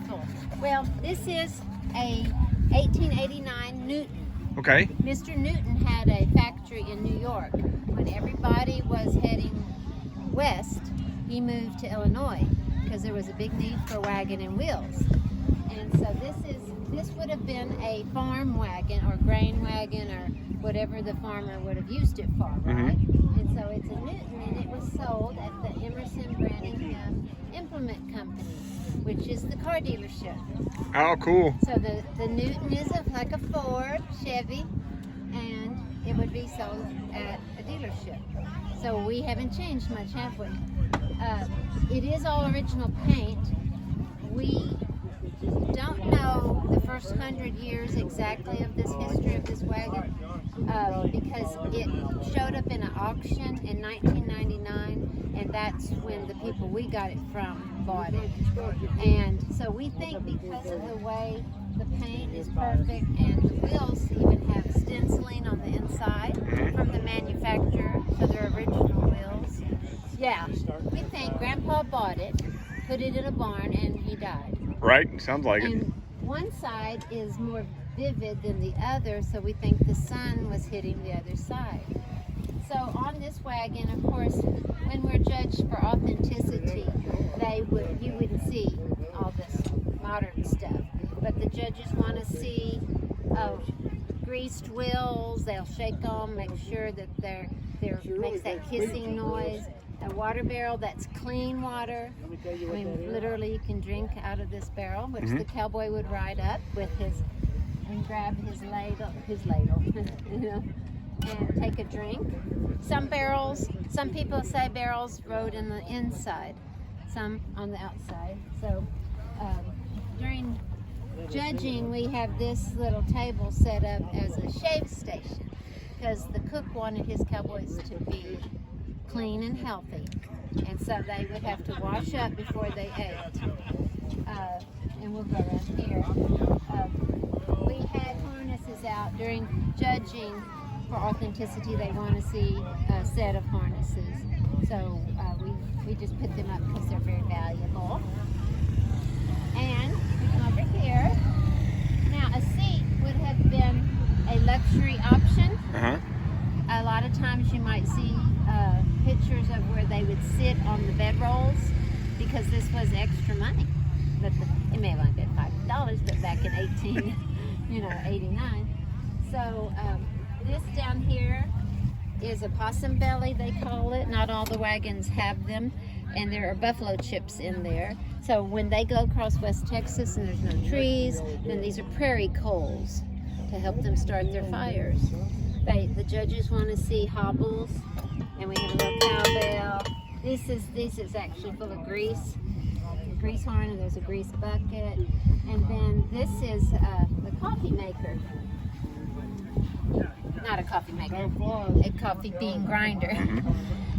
wonderful. Well, this is a 1889 Newton. Okay. Mr. Newton had a factory in New York. When everybody was heading west, he moved to Illinois because there was a big need for wagon and wheels. And so this would have been a farm wagon or grain wagon or whatever the farmer would have used it for, right? And so it's a Newton, and it was sold at the Emerson Branningham Implement Company, which is the car dealership. Oh, cool. So the Newton is like a Ford, Chevy, and it would be sold at a dealership. So we haven't changed much, have we? It is all original paint. We don't know the first 100 years exactly of this history of this wagon because it showed up in an auction in 1999, and that's when the people we got it from bought it. And so we think because of the way the paint is perfect and the wheels even have stenciling on the inside from the manufacturer, so they're original wheels. Yeah, we think Grandpa bought it, put it in a barn, and he died. Right, sounds like it. And one side is more vivid than the other, so we think the sun was hitting the other side. So on this wagon, of course, when we're judged for authenticity, you wouldn't see all this modern stuff. But the judges want to see greased wheels. They'll shake them, make sure that they're makes that hissing noise. A water barrel that's clean water. I mean, literally you can drink out of this barrel, which the cowboy would ride up with and grab his ladle, you know, and take a drink. Some people say barrels rode in the inside, some on the outside. So during judging, we have this little table set up as a shave station because the cook wanted his cowboys to be clean and healthy, and so they would have to wash up before they ate. And we'll go around here. We had harnesses out during judging for authenticity. They want to see a set of harnesses, so we just put them up because they're very valuable. And we come over here. Now a seat would have been a luxury option. A lot of times you might see pictures of where they would sit on the bedrolls because this was extra money. But it may have only been $5, but back in 89. So this down here is a possum belly, they call it. Not all the wagons have them, and there are buffalo chips in there. So when they go across West Texas and there's no trees, then these are prairie coals to help them start their fires. The judges want to see hobbles, and we have a little cowbell. This is actually full of grease horn, and there's a grease bucket. And then this is the coffee maker. Not a coffee maker, a coffee bean grinder.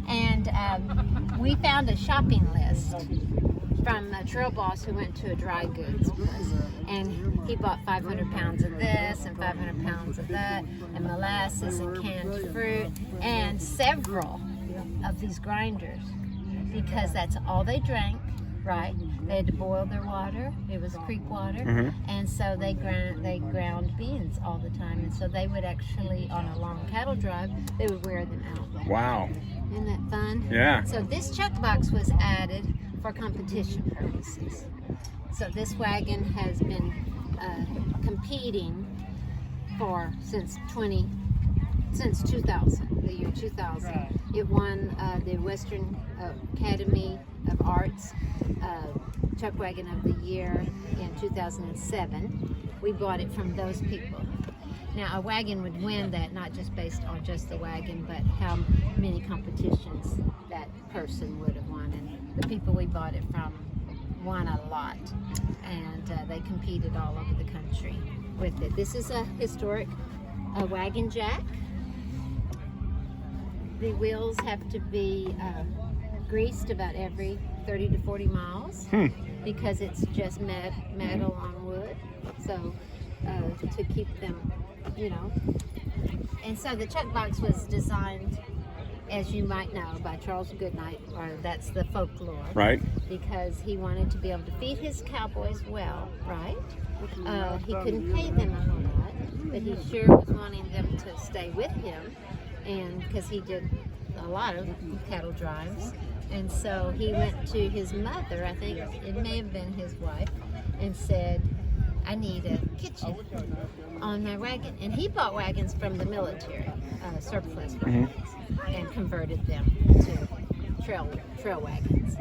And we found a shopping list from a trail boss who went to a dry goods place, and he bought 500 pounds of this and 500 pounds of that, and molasses and canned fruit, and several of these grinders, because that's all they drank, right? They had to boil their water. It was creek water, and so they ground beans all the time, and so they would actually, on a long cattle drive, they would wear them out. Wow. Isn't that fun? Yeah. So this chuck box was added for competition purposes. So this wagon has been competing since 2000, the year 2000. It won the Western Academy of Arts Chuck Wagon of the Year in 2007. We bought it from those people. Now a wagon would win that not just based on just the wagon, but how many competitions that person would have won. And the people we bought it from won a lot, and they competed all over the country with it. This is a historic wagon jack. The wheels have to be greased about every 30 to 40 miles because it's just metal on wood, so to keep them, you know. And so the chuck box was designed as you might know, by Charles Goodnight, or that's the folklore. Right. Because he wanted to be able to feed his cowboys well, right? He couldn't pay them a whole lot, but he sure was wanting them to stay with him, and because he did a lot of cattle drives. And so he went to his mother, I think it may have been his wife, and said, I need a kitchen on my wagon. And he bought wagons from the military, surplus wagons, and converted them to trail wagons.